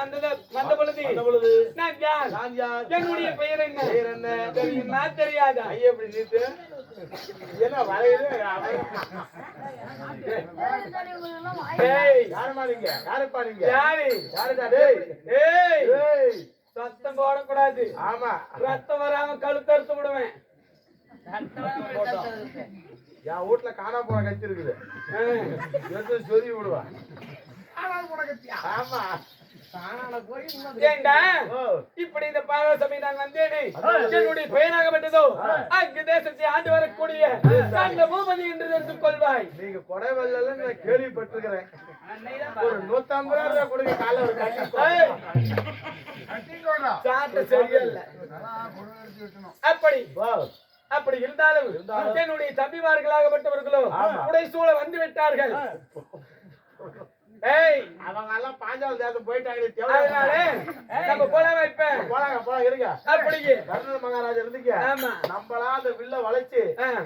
வந்த பொழுது நான் யார்? என்னுடைய பெயர் என்ன? தெரியுமா தெரியாதா? எப்படி நீட்டு என்ன வரையுது? சத்தம் போடக்கூடாது. ஆமா, ரத்தம் வராம கழுத்தறுத்து விடுவேன். என் வீட்டுல காணா போன கட்சி இருக்குது, சொல்லி விடுவா. ஆமா, இப்படி இந்த பாரசபை நான் வந்தேனே, என்னுடைய பெயராகப்பட்டதோ அங்கு தேசத்தை ஆண்டு வரக்கூடிய அந்த பூபதி என்று தெரிந்து கொள்வாய். நீங்க கொடைவல்ல நான் கேள்விப்பட்டிருக்கிறேன். ஒரு 150 ரூபாய் கொடுங்க, கால ஒரு சாட்ட சரியில்லை. அப்படி இருந்தாலும் என்னுடைய தம்பிமார்களாகப்பட்டவர்களோ உடைசூழ வந்து விட்டார்கள். அவங்க எல்லாம் பாஞ்சால தேசம் போயிட்டாங்க. நம்ம போலாம இப்ப போலாங்க இருங்க. அப்படியே கர்ணன் மகாராஜா இருந்துங்க. நம்மளா அந்த வில்ல வளைச்சு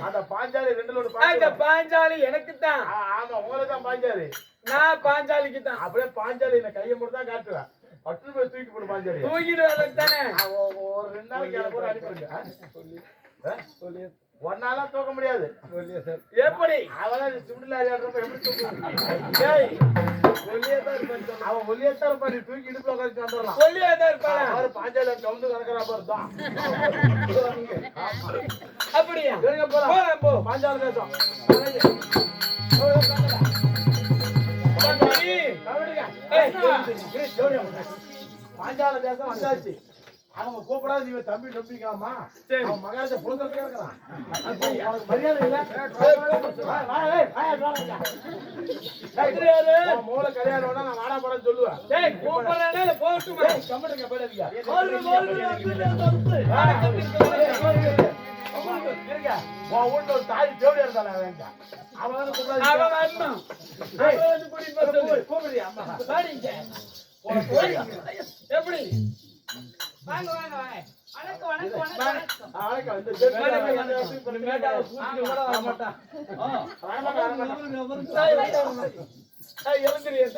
அந்த பாஞ்சாலி 2 அந்த பாஞ்சாலி எனக்கு தான். ஆமா, உங்களுக்கு தான் பாஞ்சாலி. நான் பாஞ்சாலிக்கு தான். அப்படியே பாஞ்சாலி நான் கையை மட்டும் தான் காட்டுவேன். பட்டு போய் தூக்கி போடு பாஞ்சாலி. தூக்கிடுவாங்க தானே. ஒரு 2 நாளைக்கு கூட அனுப்பிடுங்க. ஒன்னால தூக்க முடியாது. எப்படி அவன் சிமிடில் எப்படி அவன் ஒல்லியத்தான் இருப்பான். நீ தூக்கி இடுப்புல உட்காந்து வந்துடலாம். ஒல்லியாதான் இருப்பான். அவரு பாஞ்சாலி கவுந்து கறக்கிறா பாரு தான். அப்படியா? போலாம் போ. பாஞ்சால தேசம் பாஞ்சால தேசம் வந்தாச்சு. அவங்க கூப்பிடாது, நீங்க தம்பி நம்பிக்கலாமா? அவன் மகாராஜா பொழுது இருக்கிறான். மரியாதை இல்ல. மூல கல்யாணம் நான் வாடா படம் சொல்லுவேன். வீட்டுல ஒரு தாய் தேவையா இருந்தாலும் அவன் எப்படி வாங்க வாங்க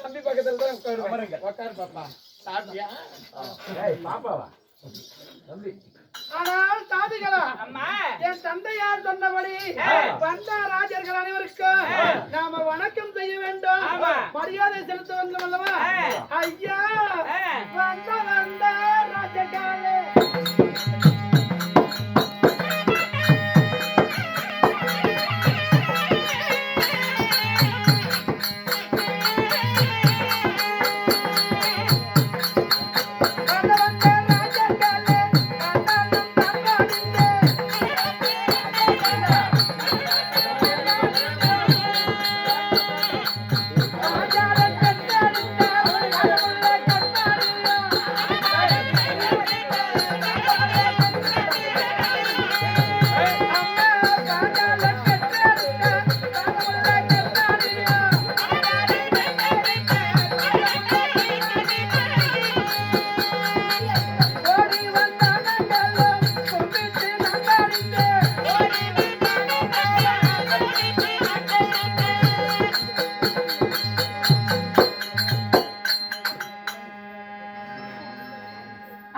தம்பி பக்கத்துல தான் உட்காரு பாப்பா. பாப்பாவா தம்பி? ஆனால் தாதிகளா, என் தந்தையார் சொன்னபடி வந்த ராஜர்கள் அனைவருக்கும் நாம வணக்கம் செய்ய வேண்டும், மரியாதை செலுத்த வேண்டும் அல்லவா? ஐயா வந்த ராஜகாலே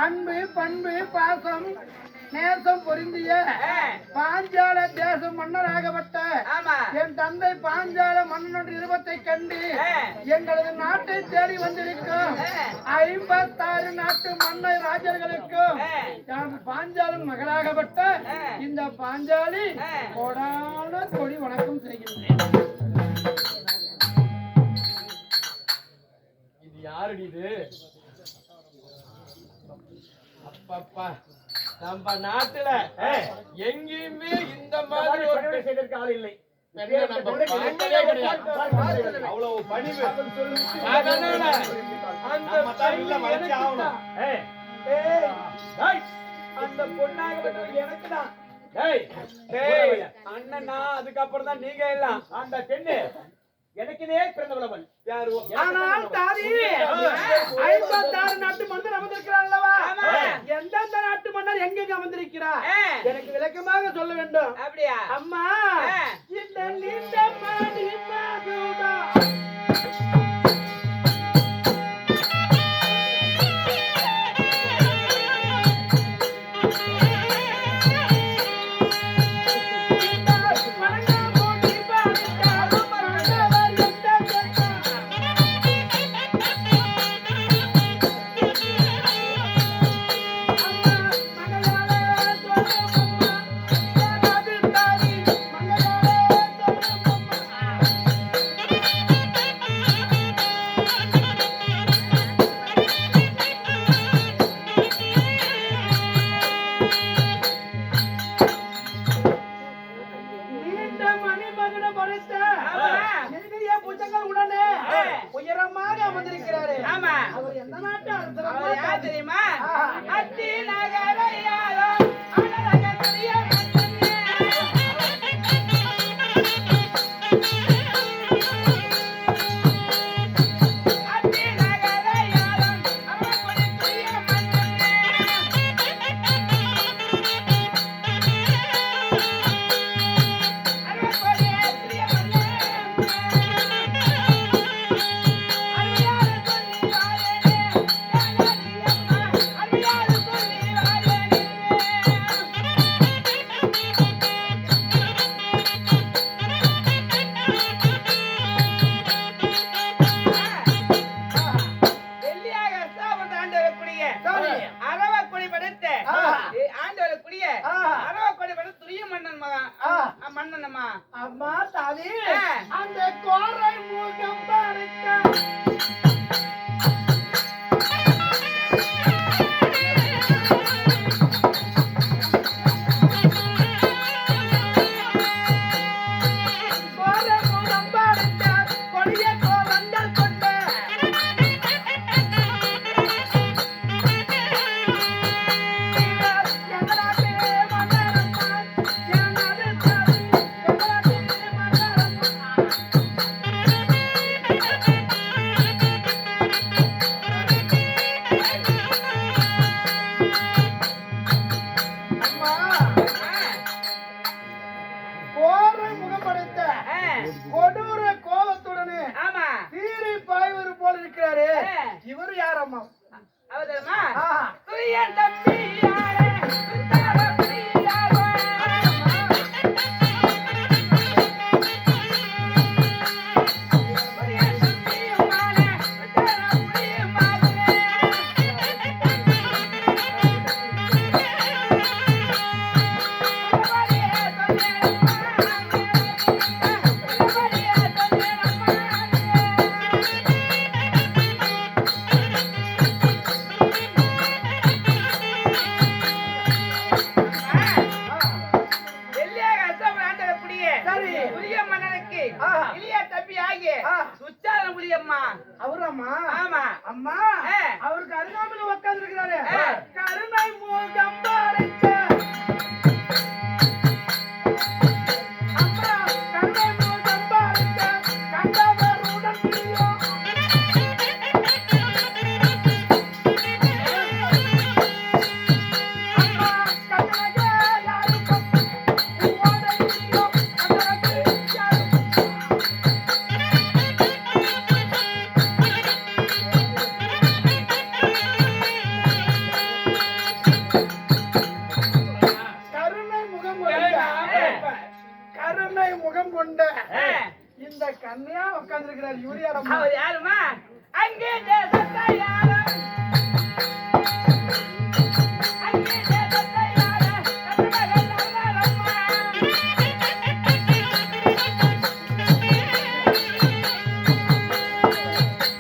அன்பு பண்பு பாசம் நேசம் பொருந்திய பாஞ்சால தேச மன்னராகப்பட்ட என் தந்தை பாஞ்சால மன்னனுடைய ரூபத்தை கண்டு எங்களது நாட்டை தேடி வந்திருக்கும் 56 நாட்டு மன்னர் ராஜர்களுக்கும் பாஞ்சாலின் மகளாகப்பட்ட இந்த பாஞ்சாலி கோடான கொடி வணக்கம் செய்கின்றேன். இது யாருடி இது? அப்பப்பா, நம்ம நாட்டுல எங்கேயுமே இந்த மாதிரி ஒரு செய்திருக்க ஆள் இல்லை. அவ்வளவு பணிவு. அந்த பொண்ணாகப்பட்டவங்க எனக்கு தான். அண்ணனா, அதுக்கப்புறம் தான் நீங்க எல்லாம். அந்த பெண்ணு எனக்குனே பிறந்தவளவன் யாரு? ஆனால் தாதி 56 நாட்டு மன்னர் அமர்ந்திருக்கிறார் அல்லவா? எந்தெந்த நாட்டு மன்னர் எங்க அமர்ந்திருக்கிறார் எனக்கு விளக்கமாக சொல்ல வேண்டும். அப்படியா? அம்மா, இந்த நீண்ட மாடி மாதுடா நாட்டு அரசரம்மா. அவர் யார் தெரியுமா? ஆஹா. அத்தி நகரையாரோ அழக துரிய மன்னனே. அத்தி நகரையாரோ அழக துரிய மன்னனே. மன்னனம்மா அம்மா தாவி அந்த கோரை முகம் பார்க்க கோரை முகம் பார்க்க கொடிய கோவங்கள் கொண்ட கோரை முகப்படுத்த கொடூர கோபத்துடனே ஆமா சீறி பாய்வது போல இருக்கிறாரு. இவரு யாரம்மா? அவர் தெரியுமா? ஆஹா. துரியன் தம்பியாரே சுந்தர பிரியாரே. துரியன் தம்பியாரே சுந்தர பிரியாரே. சரி. ஆஹா. அவரம்மா? ஆமா. அம்மா ஆ. அவருக்கு அருகாமையில் உட்கார்ந்து இருக்கிறாரு. ஆ. கருணை முகம் பார்க்க அம்மா கருணை முகம் பார்க்க கண்டவருடன் பிரியோ. அம்மா கண்ணகே யாருக்கும் உன்னோட பிரியோ. கண்ணகே யாருக்கும் கருணை முகம் கொண்ட கருணை முகம் கொண்ட இந்த கன்னியா உட்கார்ந்திருக்கிறார். இவரு யாரம்மா? அவர் யாருமா? அங்கே தேசத்தை யாரும் அங்கே தேசத்தை யாரும் கண்ணமகள் நல்லாரம்மா.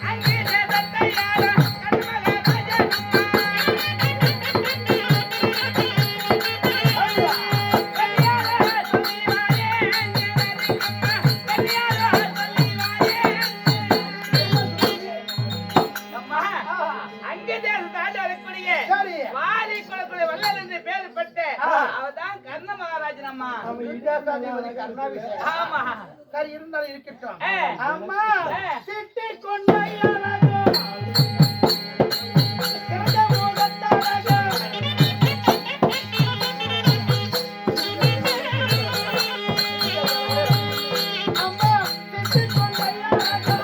அங்கே தேசத்தை யாரும் கண்ணமகள் ராஜனம்மா. கல்யாண சொல்லிவாயே அங்கே கல்யாண சொல்லிவாயே. அம்மா அங்கே தேசத்தாண்டு வரக்கூடிய சரி. வாலி குலக்குடி வல்லல் என்று பேர் பெற்ற ஆ. அவர்தான் கர்ண மகாராஜன் அம்மா. நம்ம விஜயாசாதேவதி கருணாபிஷேகம். ஆமா சரி இருந்தாலும் இருக்கட்டும். ஆ. அம்மா ஆ. சிட்டி கொண்ட அழகோ சிறந்த முகத்தழகோ அம்மா சிட்டி கொண்ட அழகோ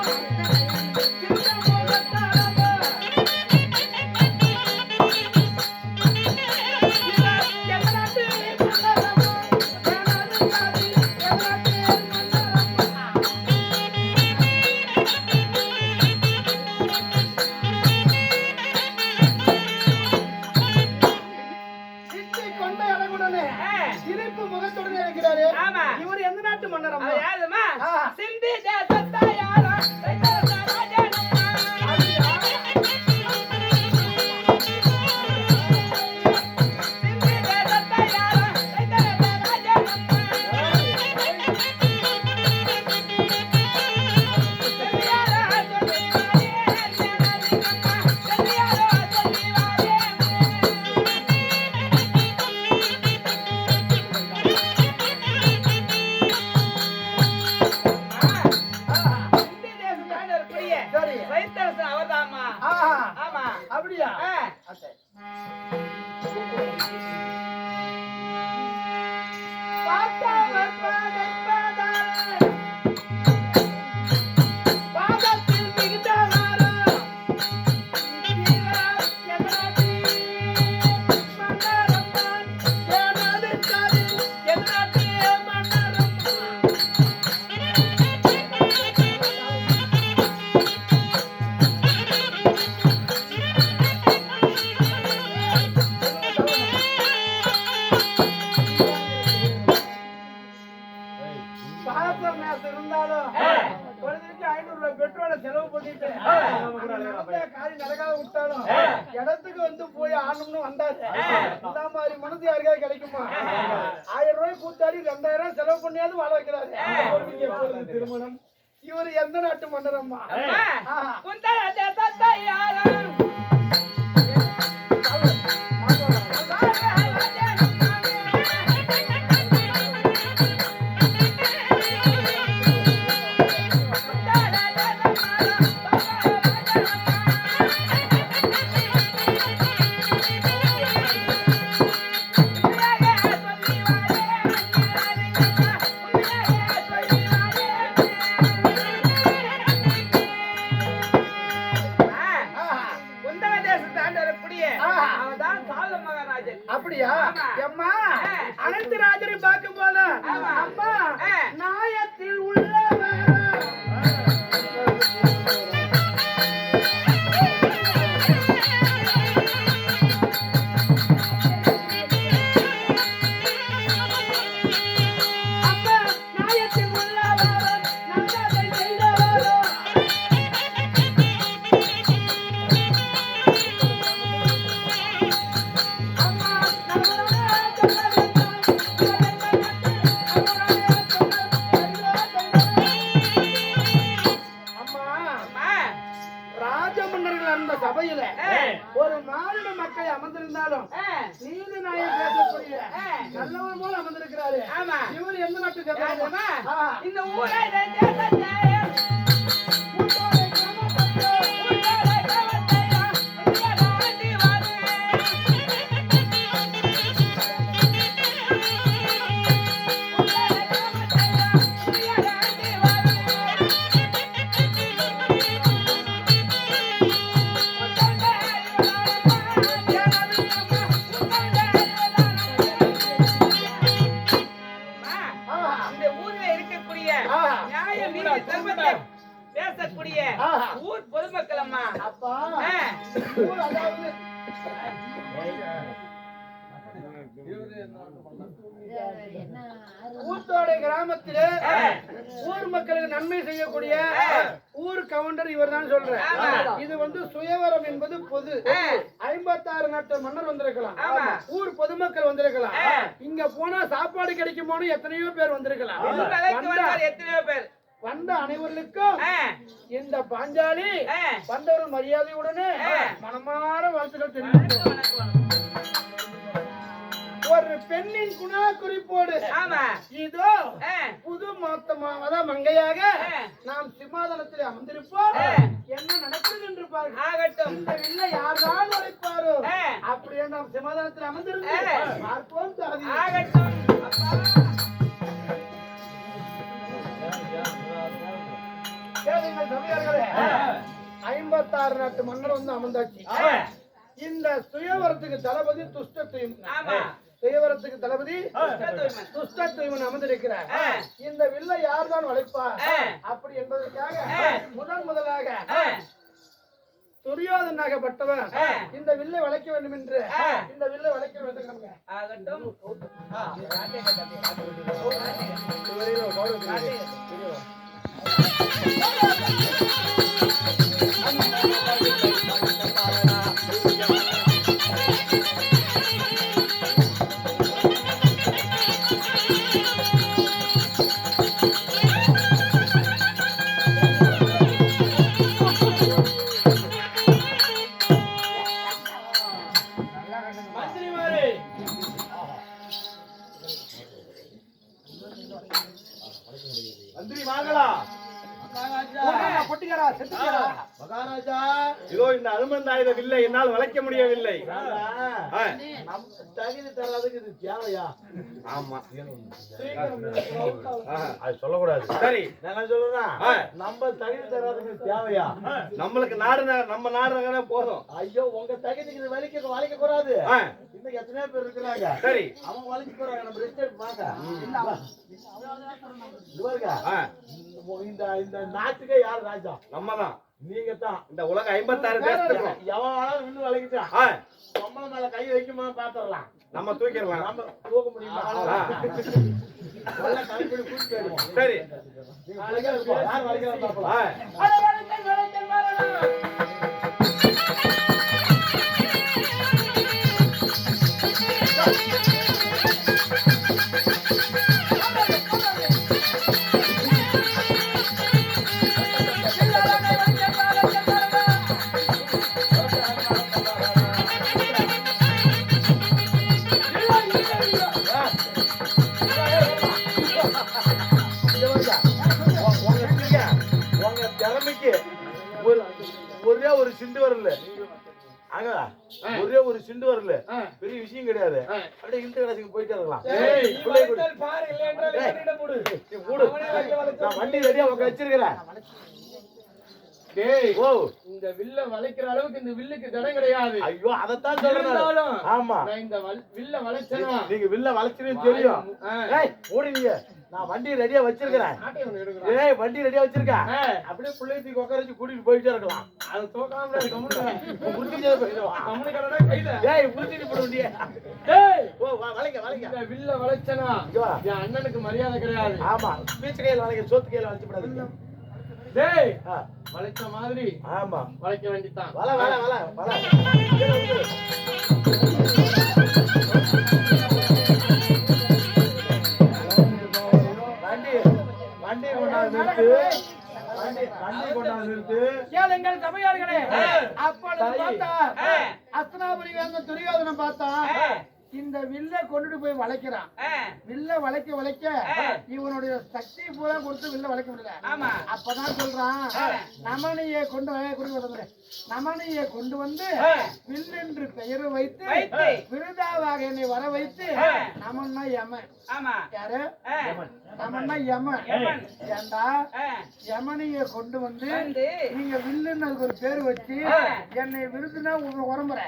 சிறந்த முகத்தழகோ எவனாட்டு மன்னரம்மா எவனாட்டு எவனாட்டு மன்னரம்மா அப்படியா பார்த்தவர் படைப்பதாலே பாதத்தில் மிகுந்தவாரோ எதனாட்டி மன்னரம்மான் எனது தனி எதனாட்டி மன்னரம்மான் பாரத மேசம் இருந்தாலும் பொழுதுக்கு 500 ரூபாய் பெட்ரோலை செலவு பண்ணிட்டு காரியம் நடக்காத விட்டாலும் இடத்துக்கு வந்து போய் ஆடணும்னு வந்தாரு இந்த மாதிரி மனசு யாருக்காவது கிடைக்குமா 1000 ரூபாய் கூத்தாடி 2000 செலவு பண்ணியாவது வாழ வைக்கிறாரு எப்பொழுது திருமணம் இவர் எந்த நாட்டு மன்னரம்மா அப்படியா அம்மா அனைத்து ராஜரையும் பார்க்கும் போது அம்மா நாயத்தில் உள்ளவர் அம்மா நாயத்தில் உள்ளவர் நல்லதை செய்தவரோ ராஜமன்னர்கள் அந்த சபையில ஒரு மாநில மக்கள் அமர்ந்திருந்தாலும் நீதி நாயகம் பேசக்கூடிய நல்லவர் போல அமர்ந்திருக்கிறாரு இவர் எந்த நாட்டு கதை இந்த ஊரை பேசக்கூடிய ஊர் பொதுமக்கள் அம்மா அப்பா ஊர் அதாவது ஊத்தோட கிராமத்திலே ஊர் மக்களுக்கு நன்மை செய்யக்கூடிய ஊர் கவுண்டர் இவர் தான் சொல்றேன். இது வந்து சுயவரம் என்பது பொது. 56 நாட்டு மன்னர் வந்திருக்கலாம், ஊர் பொதுமக்கள் வந்திருக்கலாம், இங்க போனா சாப்பாடு கிடைக்குமோன்னு எத்தனையோ பேர் வந்திருக்கலாம். எத்தனையோ பேர் வந்த அனைவருக்கும் இந்த பாஞ்சாலி வந்தவர்கள் மரியாதையுடனே மனமாற வாழ்த்துக்கள் தெரிவிக்கிறோம். ஒரு பெண்ணின் குண குறிப்போடு இதோ புது மொத்தமாக மங்கையாக நாம் சிம்மாதனத்தில் அமர்ந்திருப்போம். என்ன நடக்குது என்று பாருங்கள். இந்த வில்லை யார்தான் உழைப்பாரோ அப்படியே நாம் சிம்மாதனத்தில் அமர்ந்திருந்து பார்ப்போம். சபையார்களே, 56 நாட்டு மன்னர் வந்து அமர்ந்தாச்சு. இந்த சுயவரத்துக்கு தளபதி சுயவரத்துக்கு தளபதி துஷ்டத்துவன் அமர்ந்திருக்கிறார். இந்த வில்லை யார்தான் வளைப்பார் அப்படி என்பதற்காக முதலாக துரியோதனாகப்பட்டவன் இந்த வில்லை வளைக்க வேண்டும் என்று இந்த வில்லை வளைக்க வேண்டும். பொட்டிக்காரா ஆயுத வில்லை என்னால் வளைக்க முடியவில்லை. நம்ம தகுதி தராதுக்கு இது தேவையா? ஆமா அது சொல்லக்கூடாது. சரி நான் சொல்றேன், நம்ம தகுதி தராதுக்கு இது தேவையா? நம்மளுக்கு நம்ம நாடு போதும். ஐயோ, உங்க தகுதிக்கு இது வளைக்க கூடாது. இன்னும் எத்தனையோ பேர் இருக்கிறாங்க. சரி அவங்க வளைக்க போறாங்க. நம்ம ரெஸ்ட் எடுத்து பாக்க இந்த இந்த நாட்டுக்கே யார் ராஜா? நம்ம தான். நீங்க தான். இந்த உலகம் 56 தேசத்துக்கும் எவன் வேணாலும் வில்லு வளைக்கிட்டான். நம்மள மேல கை வைக்குமா பாத்துடலாம். நம்ம தூக்கிடலாம். நம்ம தூக்க முடியுமா? நல்லா கலைப்படி கூட்டி போயிடுவோம். சரி நீங்க வளைக்க யார் வளைக்கலாம் பாப்பலாம். உங்க திறமைக்கு ஒரே ஒரு சிண்டு வரல. அங்க ஒரே ஒரு சிண்டு வரல. பெரிய விஷயம் கிடையாது. அப்படியே இன்டர் கடைசிக்கு போயிட்டே இருக்கலாம். பாரு இல்லை என்றால் என்னிடம் மூடு. நான் வண்டி ரெடியா வச்சிருக்கிறேன். டேய், ஓ, இந்த வில்ல வளைக்கிற அளவுக்கு இந்த வில்லுக்கு தடம் கிடையாது. ஐயோ, அதத்தான் சொல்றேன். ஆமா, நான் இந்த வில்ல வளைச்சேனா நீங்க வில்ல வளைச்சிருன்னு தெரியும். ஏய், ஓடிங்க. நான் வண்டி ரெடியா வச்சிருக்கிறேன். ஏய், வண்டி ரெடியா வச்சிருக்கேன். அப்படியே பிள்ளைய தூக்கி உட்கார வச்சு கூட்டிட்டு போயிட்டே இருக்கலாம். அது தோக்காம புரிஞ்சுச்சே போயிடுவான். கம்முனு கடனா கையில. ஏய், புரிஞ்சுட்டு போட வண்டியே. டேய், ஓ, வளைங்க. இந்த வில்ல வளைச்சேனா என் அண்ணனுக்கு மரியாதை கிடையாது. ஆமா, பீச்சு கையில வளைங்க, சோத்து கையில வளைச்சு கூடாது. டேய், வளைச்ச மாதிரி ஆமா, வளைக்க வேண்டியதான். வண்டி கொண்டாந்து நிறுத்து. கேளுங்கள் சபையார்களே. அப்பொழுது பார்த்தா அஸ்தினாபுரி வேந்த துரியோதனன் பார்த்தா இந்த வில்ல கொண்டுட்டு போய் வளைக்கிறான். வில்ல வளைக்க இவனுடைய சக்தி பூரா கொடுத்து வில்ல வளைக்க முடியல. அப்பதான் சொல்றான், நமனையை கொண்டு வந்து வில் என்று பெயர் வைத்து விருதாவாக என்னை வர வைத்து நமன்னா யமன். யாரு? நமன்னா யமன். ஏண்டா யமனைய கொண்டு வந்து நீங்க வில்லுன்னு அதுக்கு ஒரு பேர் வச்சு என்னை விருதுனா உங்க உரம்புற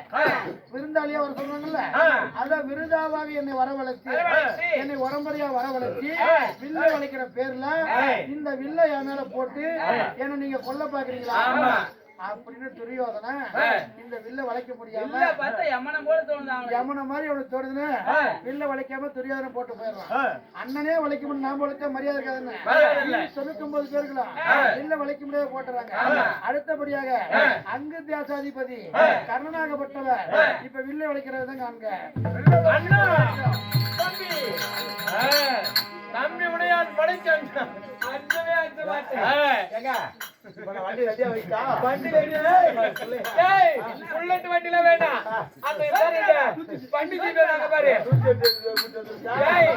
விருந்தாளியா வர சொல்றாங்கல்ல, அதான் விருதாவாக என்னை வரவழைச்சு என்னை உரம்பரையா வரவழைச்சு வில்ல வளைக்கிற பேர்ல இந்த வில்ல என் மேல போட்டு என்ன நீங்க கொல்ல பாக்குறீங்களா அப்படின்னு துரியோதன இந்த வில்ல வளைக்க முடியாம யமன மாதிரி அவனுக்கு தோணுதுன்னு வில்ல வளைக்காம துரியோதன போட்டு போயிடுறான். அண்ணனே வளைக்க முடியும், நாம வளைச்சா மரியாதை இருக்காதுன்னு 99 பேருக்கலாம் வில்ல வளைக்க முடியாத போட்டுறாங்க. அடுத்தபடியாக அங்கு தேசாதிபதி கர்ணனாகப்பட்டவர் இப்ப வில்ல வளைக்கிறதான் காண்க. தம்பி உடையான் படைச்சான். அஞ்சவே அஞ்ச மாட்டேன். வண்டி ரெடியா வைத்தா? வண்டி ரெடியா? ஏய், புல்லட் வண்டில வேண்டாம். அந்த வண்டி ஜீப்ல நாங்க பாரு. ஏய்,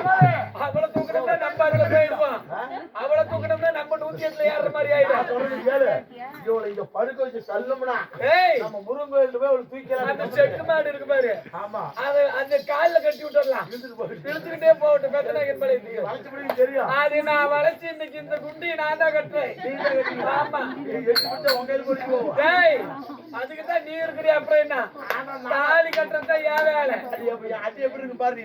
அவளை தூக்கணும்னா நம்ம அதுல போயிடுவோம். அவளை தூக்கணும்னா நம்ம 108ல ஏறுற மாதிரி ஆயிடும். சொல்றது கேளு. இவளை இங்க படுக்க வச்சு தள்ளும்னா ஏய், நம்ம முருங்கோயில போய் அவளை தூக்கலாம். அந்த செக்கு மாடு இருக்கு பாரு. ஆமா, அது அந்த கால்ல கட்டி விட்டுறலாம். இழுத்துக்கிட்டே போகட்டும். பெத்தனாகன் பழைய வளைச்சு முடியும் தெரியும். அது நான் வளைச்சு இன்னைக்கு இந்த குண்டி நான் தான் கட்டுறேன். ஆமா, அதுக்குதான் நீ இருக்கிறிய. அப்புறம் என்ன தாலி கட்டுறதுதான் என் வேலை. அது எப்படி இருக்கு பாரு.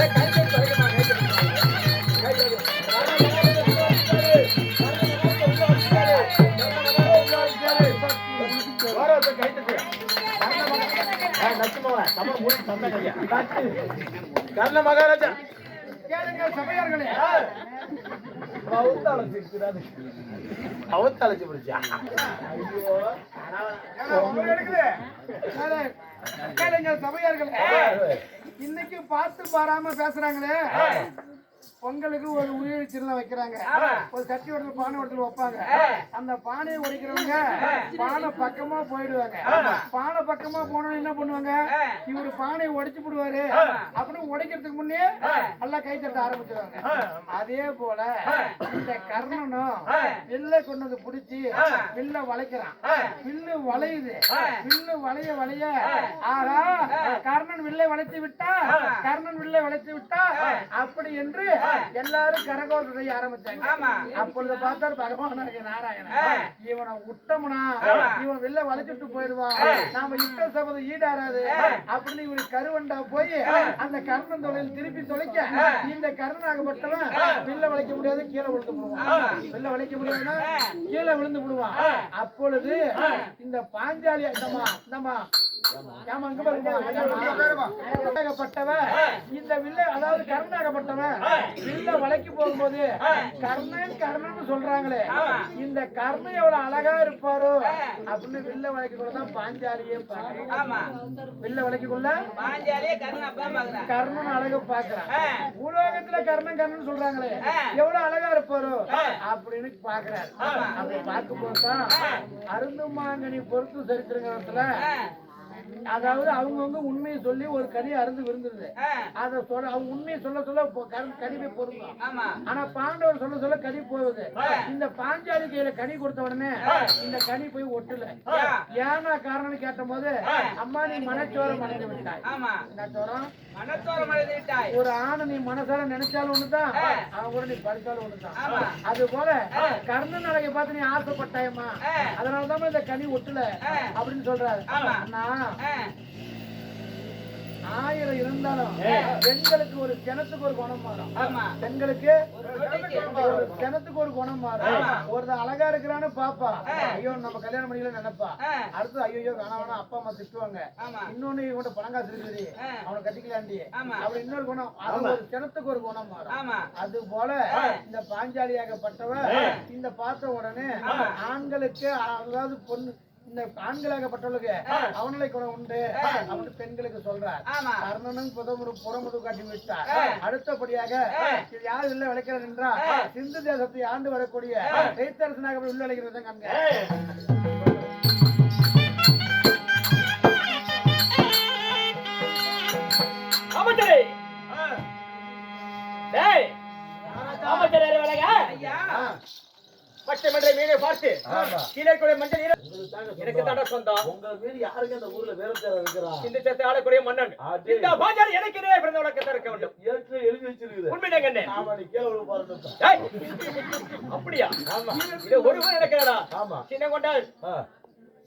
அப்பா கர்ண மகாராஜா கேளுங்கள் சபையார்களே. அவத்தாளச்சு பிடிச்சா கேளுங்கள் சபையார்களே. இன்னைக்கு பார்த்து பாராம பேசுறாங்களே, பொங்கலுக்கு ஒரு உயிர் சின்ன வைக்கிறாங்க, ஒரு சட்டி வடத்துல பானை வடத்துல வைப்பாங்க. அந்த பானையை உடைக்கிறவங்க பானை பக்கமா போயிடுவாங்க. பானை பக்கமா போனோம் என்ன பண்ணுவாங்க, இவரு பானையை உடைச்சு போடுவாரு அப்படின்னு உடைக்கிறதுக்கு முன்னே நல்லா கை தட்ட ஆரம்பிச்சிருவாங்க. அதே போல இந்த கர்ணனும் வில்லை கொண்டு வந்து பிடிச்சி வில்ல வளைக்கிறான். வில்லு வளையுது. வில்லு வளைய வளைய ஆகா கர்ணன் வில்லை வளைத்து விட்டா, கர்ணன் வில்லை வளைத்து விட்டா அப்படி என்று எல்லாரும் கரகோஷம் செய்ய ஆரம்பிச்சாங்க. அப்பொழுது பார்த்தாரு பகவான் நாராயணன், இவனை விட்டோம்னா இவன் வெளில வளைச்சிட்டு போயிடுவான், நாம இட்ட சபதம் ஈடாராது அப்படின்னு இவரு கருவண்டா போய் அந்த கர்ணன் தொழில் திருப்பி தொலைக்க இந்த கர்ணனாகப்பட்டவன் வில்ல வளைக்க முடியாது, கீழே விழுந்து விடுவான். வில்ல வளைக்க முடியாதுன்னா கீழே விழுந்து விடுவான். அப்பொழுது இந்த பாஞ்சாலி இந்த வில்ல அதாவது கர்ணனாகப்பட்டவன் வில்ல வளைக்கு போகும்போது கர்ணன் கர்ணன் சொல்றாங்களே, இந்த கர்ணன் எவ்வளவு அழகா இருப்பாரோ அப்படின்னு வில்ல வளைக்கக்குள்ளதான் பாஞ்சாலியே வில்ல வளைக்கக்குள்ள கர்ணன் அழகு பாக்குறான். உலோகத்துல கர்ணன் கர்ணன் சொல்றாங்களே எவ்வளவு அழகா இருப்பாரோ அப்படின்னு பாக்குறாரு. அப்படி பார்க்கும் போதுதான் அருந்துமாங்கனி பொறுத்து சரித்திரத்துல அதாவது அவங்கவுங்க உண்மையை சொல்லி ஒரு கனி அருந்து விருந்துருது. அத சொல்ல அவங்க உண்மையை சொல்ல சொல்ல கனி போய் பொருந்தும். ஆனா பாண்டவர் சொல்ல சொல்ல கனி போகுது. இந்த பாஞ்சாலி கையில கனி கொடுத்த உடனே இந்த கனி போய் ஒட்டுல. ஏன்னா காரணம் கேட்ட போது அம்மா நீ மனச்சோரம் அடைந்து விட்டாய். என்ன சோரம்? ஒரு ஆணை நீ மனசால நினைச்சாலும் ஒண்ணுதான், அவன் கூட நீ படிச்சாலும் ஒண்ணுதான். அது போல கர்ணன் அழகை பார்த்து நீ ஆசைப்பட்டாயம்மா, அதனாலதான் இந்த கனி ஒட்டுல அப்படின்னு சொல்றாரு. அண்ணா 1000 இருந்தாலும் பெண்களுக்கு ஒரு கிணத்துக்கு ஒரு குணம் மாறும். பெண்களுக்கு ஒரு கிணத்துக்கு ஒரு குணம் மாறும். ஒருத்தர் அழகா இருக்கிறான்னு பாப்பா, ஐயோ நம்ம கல்யாணம் பண்ணிக்கல நினைப்பா. அடுத்து ஐயோ வேணா அப்பா அம்மா திட்டுவாங்க. இன்னொன்னு இவங்க பணங்காசு இருக்குது அவனை கட்டிக்கலாண்டி அப்படி இன்னொரு குணம். அது ஒரு கிணத்துக்கு ஒரு குணம் மாறும். அது போல இந்த பாஞ்சாலியாகப்பட்டவ இந்த பார்த்த உடனே ஆண்களுக்கு அதாவது பொண்ணு இந்த ஆண்களாகப்பட்டவர்களுக்கு அவநிலை குணம் உண்டு அப்படின்னு பெண்களுக்கு சொல்றார். கர்ணனும் புறமுது காட்டி விட்டார். அடுத்தபடியாக இது யார் உள்ள விளைக்கிறார் என்றால் சிந்து தேசத்தை ஆண்டு வரக்கூடிய கைத்தரசனாக உள்ள விளைக்கிறது கண்க. மீனை பார்த்து கீழே மஞ்சள் எனக்கு தட சொந்தம். உங்க மீது யாருக்கு அந்த ஊர்ல வேறத்தேர இருக்கிறா? இந்த சத்தை ஆளக்கூடிய மன்னன் இந்த பாஞ்சாலி எனக்கு நேரே பிறந்த உலகத்தை இருக்க வேண்டும். ஏற்கனவே எழுதி வச்சிருக்குது. உண்மைதான் கண்ணே. ஆமா நீ கீழே விழ பாருங்க. அப்படியா? ஆமா இது ஒருவர் நடக்கிறடா. ஆமா சின்ன கொண்டால்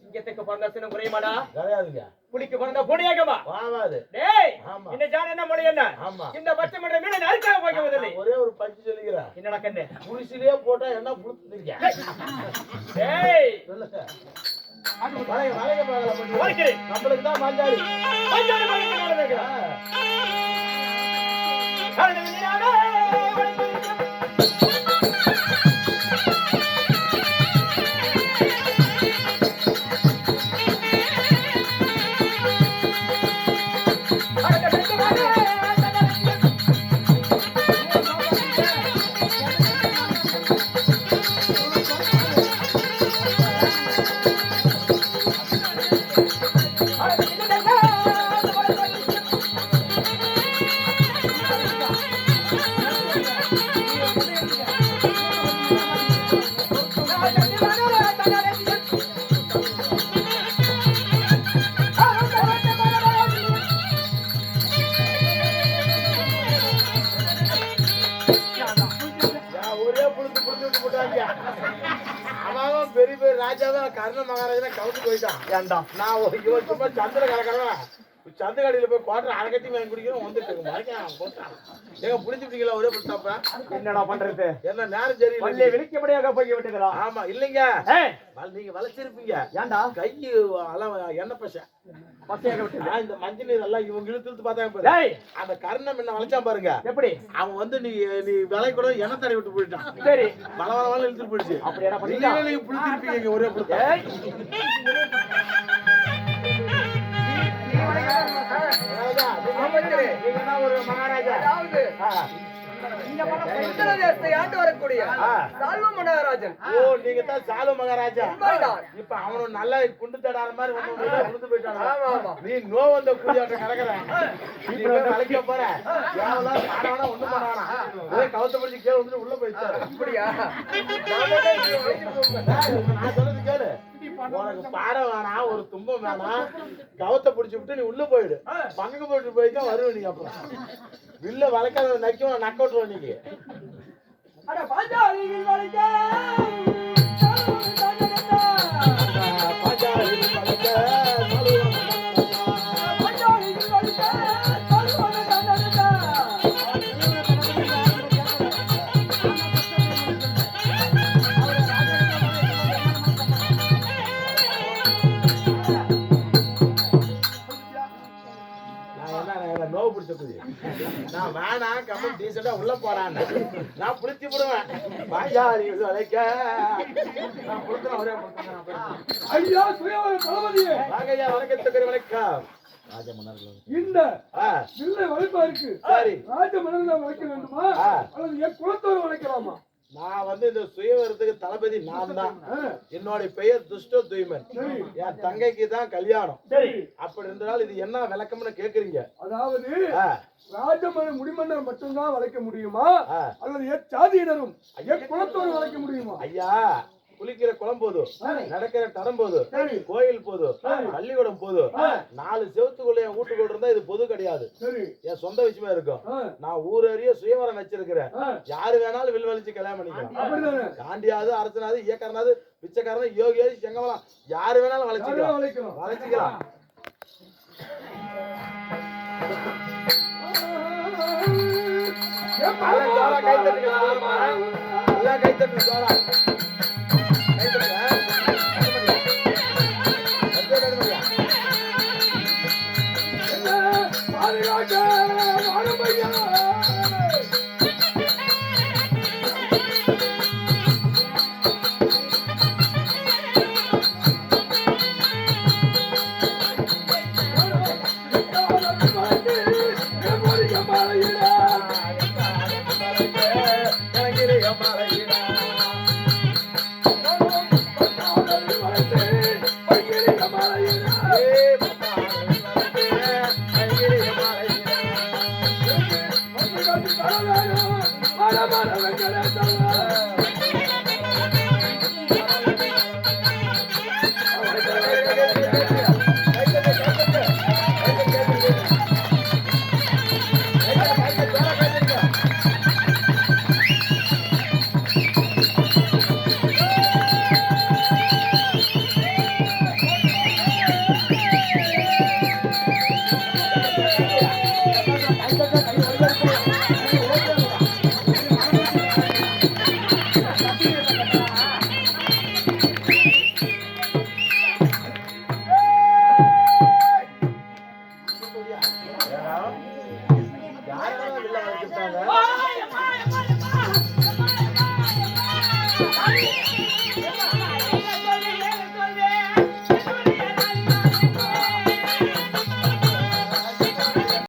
சிங்கத்துக்கு பிறந்த சின்ன குறையுமாடா? கிடையாதுங்க. புலிக்கு பிறந்த புனியாகமா? வாவாது. டேய் ஆமா இந்த ஜான என்ன மொழி என்ன? ஆமா இந்த பச்சை மன்ற மீனை நறுக்காக போய்வதில்லை. ஒரே ஒரு பஞ்சு சொல்லிக்கிறேன். என்னடா கண்ணே? புலிசிலே போட்டா என்ன புடிச்சிருக்கீங்க? டேய் சொல்லுங்க. வளைய பாகல வளைக்கிறேன். நம்மளுக்கு தான் பாஞ்சாலி. பாஞ்சாலி பாஞ்சாலி நடக்குது. பெரிய பெரிய ராஜாவை கர்ண மகாராஜா கவுந்து போயிட்டான். ஏன்டா நான் சும்மா சந்திர கலக்கிறேன் சந்த கடையில போய் குவாட்டர் அரைக்கட்டி வாங்கி குடிக்கிறோம் வந்துட்டு மறைக்கான் போட்டான் ஏங்க புடிச்சுட்டீங்களா ஒரே புடிச்சாப்பா என்னடா பண்றது என்ன நேரம் சரியில்லை பள்ளி விழிக்கப்படியாக போய் விட்டுக்கிறா ஆமா இல்லைங்க ஏய் நீங்க வளைச்சிருப்பீங்க ஏன்டா கை எண்ணெய் பசை பச்சையாக விட்டு இந்த மஞ்சள் நீர் எல்லாம் இவங்க இழுத்து பார்த்தாங்க ஏய் அந்த கர்ணம் என்ன வளைச்சான் பாருங்க எப்படி அவன் வந்து நீ விலை கூட எண்ணெய் தடவி விட்டு போயிட்டான் சரி வள இழுத்துட்டு போயிடுச்சு அப்படி என்ன பண்ணீங்க நீங்க புடிச்சிருப்பீங்க ஒரே புடிச்சா ஏய் நீங்க தான் ஒரு மகாராஜா இந்த படம் உத்தரதேசத்தை ஆண்டு வரக்கூடிய சால்வ மகாராஜன். ஓ நீங்க தான் சாலு மகாராஜா உண்மைதான். இப்ப அவனு நல்லா குண்டு தடாத மாதிரி வந்து குடுத்து போயிட்டான் ஆமா ஆமா நீ நோ வந்த கூலியாட்ட கிடக்குற நீ போய் வளைக்க போற யாவெல்லாம் பாடவானா ஒண்ணு பண்ணானா ஒரே கவுத்த பிடிச்சி கீழே வந்து உள்ள போயிட்டாரு அப்படியா நான் சொல்றது கேளு உனக்கு பாட வேணாம் ஒரு துன்பம் வேணாம் கவத்தை பிடிச்சி விட்டு நீ உள்ள போயிடு பங்கு போயிட்டு போய் தான் வருவ நீ அப்புறம் வில்ல வளைக்காத நக்கும் நக்க விட்டுருவ நீங்க அட பாஞ்சாலியில் வளைக்க நோவு பிடிச்ச குதி நான் வேணாம் கம்மன் டீசெண்டா உள்ள போறான்னு நான் பிடிச்சி விடுவேன் பாஞ்சாலி வளைக்க நான் கொடுக்குறேன் ஒரே ஐயா சுயவர தளபதியே வாங்கய்யா வணக்கத்துக்கு வணக்கம் ராஜ மன்னர்கள் இந்த வில்லை வளைப்பா இருக்கு சரி ராஜ மன்னர்கள் வளைக்க வேண்டுமா அல்லது என் குலத்தோர் வளைக்கலாமா நான் வந்து இந்த சுயவரத்துக்கு தளபதி நான் தான் என்னோட பெயர் துஷ்ட துய்மன் என் தங்கைக்கு தான் கல்யாணம் சரி அப்படி இருந்தாலும் இது என்ன விளக்கம்னு கேக்குறீங்க அதாவது ராஜமன்னர் முடிமன்னர் மட்டும்தான் வளைக்க முடியுமா அல்லது என் சாதியினரும் என் குலத்தோர் வளைக்க முடியுமா ஐயா குளிக்கிற குளம் போதும் நடக்கிற தடம் போதும் கோயில் போதும் பள்ளிக்கூடம் போதும் 4 செவத்துக்குள்ள என் வீட்டுக்குள்ள இருந்தா இது பொது கிடையாது என் சொந்த விஷயமா இருக்கும் நான் ஊரறிய சுயவரம் வச்சிருக்கிறேன் யாரு வேணாலும் வில் வலிச்சு கல்யாணம் பண்ணிக்கலாம் காண்டியாவது அரசனாவது இயக்கரனாவது பிச்சைக்காரன் யோகியாவது செங்கவலாம் யாரு வேணாலும் வளைச்சிக்கலாம் வளைச்சிக்கலாம் கை தட்டு சோழா ஐயா